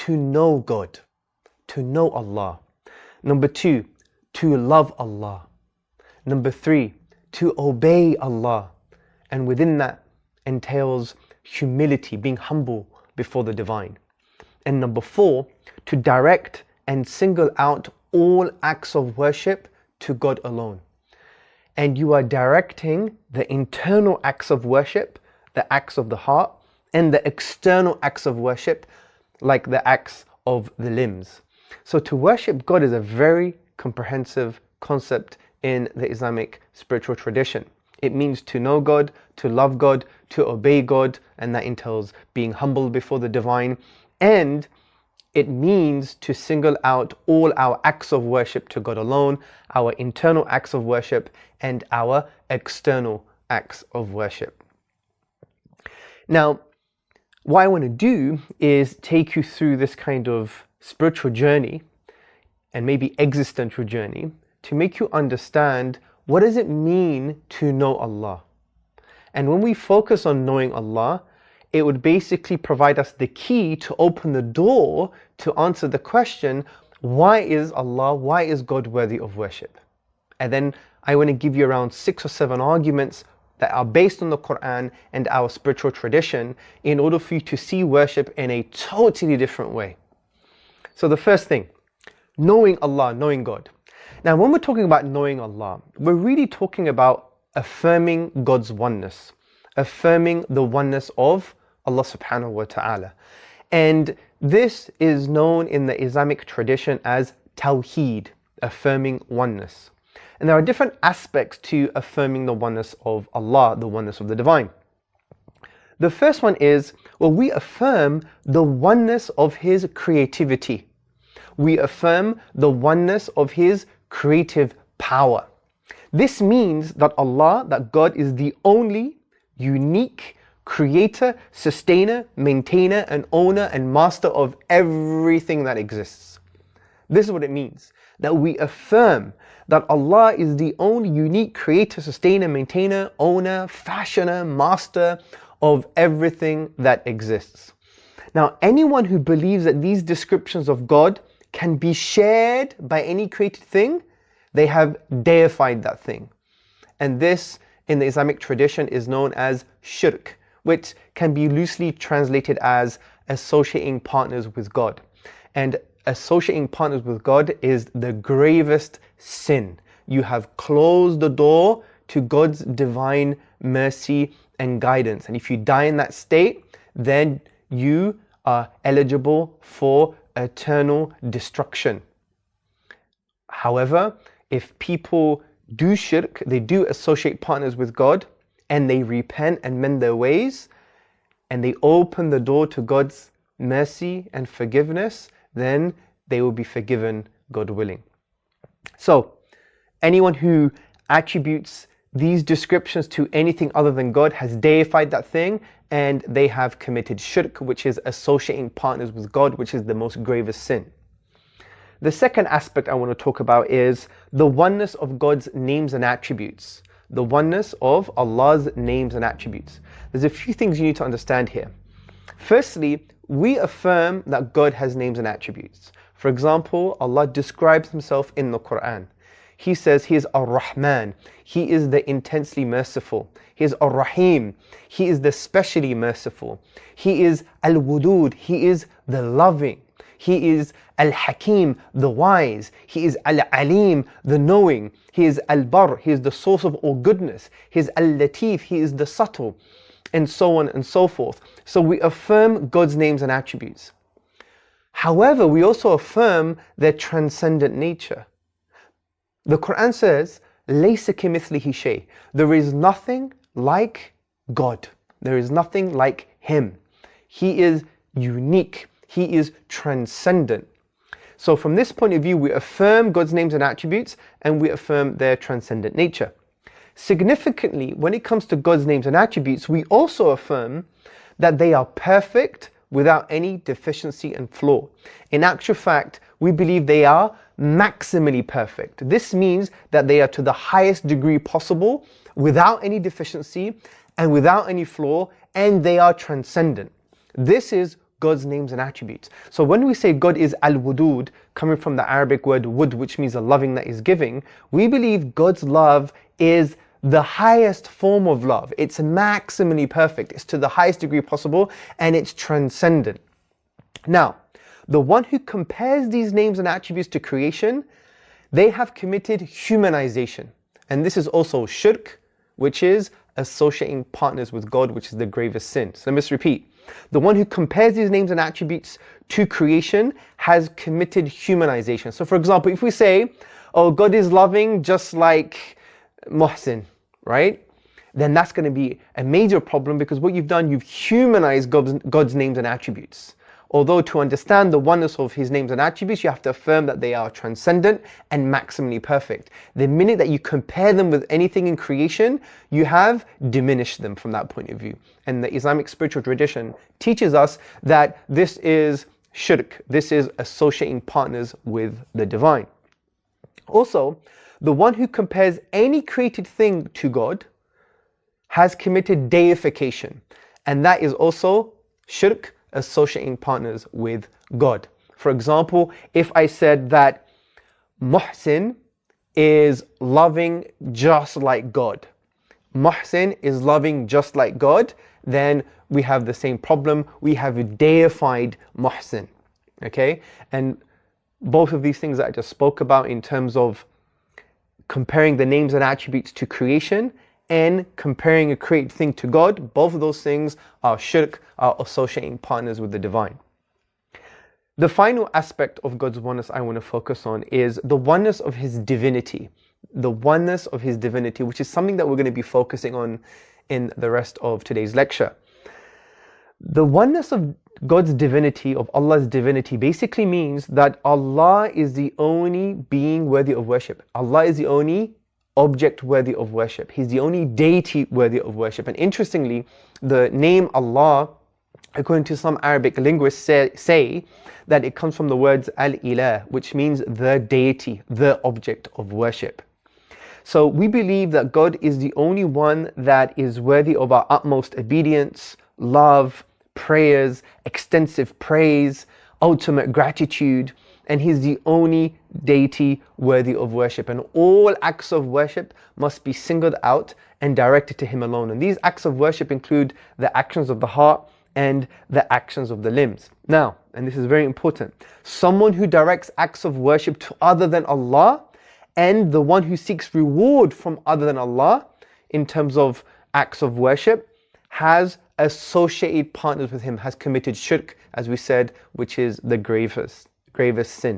to know God, to know Allah. Number 2, to love Allah. Number 3, to obey Allah. And within that entails humility, being humble before the divine. And number 4, to direct and single out all acts of worship to God alone. And you are directing the internal acts of worship, the acts of the heart, and the external acts of worship, like the acts of the limbs. So to worship God is a very comprehensive concept in the Islamic spiritual tradition. It means to know God, to love God, to obey God, and that entails being humble before the divine. And it means to single out all our acts of worship to God alone, our internal acts of worship and our external acts of worship. Now, what I want to do is take you through this kind of spiritual journey and maybe existential journey to make you understand what does it mean to know Allah. And when we focus on knowing Allah, it would basically provide us the key to open the door to answer the question, why is Allah, why is God worthy of worship? And then I want to give you around 6 or 7 arguments that are based on the Quran and our spiritual tradition in order for you to see worship in a totally different way. So the first thing, knowing Allah, knowing God. Now when we're talking about knowing Allah, we're really talking about affirming God's oneness, affirming the oneness of Allah subhanahu wa ta'ala. And this is known in the Islamic tradition as TAWHEED, affirming oneness. And there are different aspects to affirming the oneness of Allah, the oneness of the divine. The first one is, well, we affirm the oneness of His creativity. We affirm the oneness of His creative power. This means that Allah, that God is the only unique creator, sustainer, maintainer, and owner and master of everything that exists. This is what it means, that we affirm that Allah is the only unique creator, sustainer, maintainer, owner, fashioner, master of everything that exists. Now, anyone who believes that these descriptions of God can be shared by any created thing, they have deified that thing. And this, in the Islamic tradition, is known as shirk, which can be loosely translated as associating partners with God. And associating partners with God is the gravest sin. You have closed the door to God's divine mercy and guidance. And if you die in that state, then you are eligible for eternal destruction. However, if people do shirk, they do associate partners with God, and they repent and mend their ways, and they open the door to God's mercy and forgiveness, then they will be forgiven, God willing. So, anyone who attributes these descriptions to anything other than God has deified that thing, and they have committed shirk, which is associating partners with God, which is the most gravest sin. The second aspect I want to talk about is the oneness of God's names and attributes. The oneness of Allah's names and attributes. There's a few things you need to understand here. Firstly, we affirm that God has names and attributes. For example, Allah describes Himself in the Quran. He says He is Ar-Rahman. He is the intensely merciful. He is Ar-Rahim. He is the specially merciful. He is Al-Wudud. He is the loving. He is Al-Hakim, the wise. He is Al-Alim, the knowing. He is Al-Bar, He is the source of all goodness. He is Al-Latif, He is the subtle, and so on and so forth. So we affirm God's names and attributes. However, we also affirm their transcendent nature. The Quran says, "Laysa kamithlihi shay." There is nothing like God. There is nothing like Him. He is unique. He is transcendent. So from this point of view, we affirm God's names and attributes, and we affirm their transcendent nature. Significantly, when it comes to God's names and attributes, we also affirm that they are perfect without any deficiency and flaw. In actual fact, we believe they are maximally perfect. This means that they are to the highest degree possible, without any deficiency and without any flaw, and they are transcendent. This is God's names and attributes. So when we say God is al-wudud, coming from the Arabic word wud, which means a loving that is giving, we believe God's love is the highest form of love. It's maximally perfect. It's to the highest degree possible, and it's transcendent. Now, the one who compares these names and attributes to creation, they have committed humanization. And this is also shirk, which is associating partners with God, which is the gravest sin. So let me just repeat. The one who compares these names and attributes to creation has committed humanization. So for example, if we say, oh, God is loving just like Muhsin, right? Then that's going to be a major problem, because what you've done, you've humanized God's names and attributes. Although to understand the oneness of His names and attributes, you have to affirm that they are transcendent and maximally perfect. The minute that you compare them with anything in creation, you have diminished them from that point of view. And the Islamic spiritual tradition teaches us that this is shirk. This is associating partners with the divine. Also, the one who compares any created thing to God has committed deification. And that is also shirk, associating partners with God. For example, if I said that Muhsin is loving just like God, Muhsin is loving just like God, then we have the same problem. We have deified Muhsin. Okay? And both of these things that I just spoke about in terms of comparing the names and attributes to creation and comparing a created thing to God, both of those things are shirk, are associating partners with the divine. The final aspect of God's oneness I want to focus on is the oneness of His divinity. The oneness of His divinity, which is something that we're going to be focusing on in the rest of today's lecture. The oneness of God's divinity, of Allah's divinity, basically means that Allah is the only being worthy of worship. Allah is the only object worthy of worship. He's the only deity worthy of worship. And interestingly, the name Allah, according to some Arabic linguists, say that it comes from the words al-ilah, which means the deity, the object of worship. So we believe that God is the only one that is worthy of our utmost obedience, love, prayers, extensive praise, ultimate gratitude, and He's the only deity worthy of worship. And all acts of worship must be singled out and directed to Him alone. And these acts of worship include the actions of the heart and the actions of the limbs. Now, and this is very important, someone who directs acts of worship to other than Allah, and the one who seeks reward from other than Allah in terms of acts of worship, has associated partners with Him, has committed shirk, as we said, which is the gravest sin.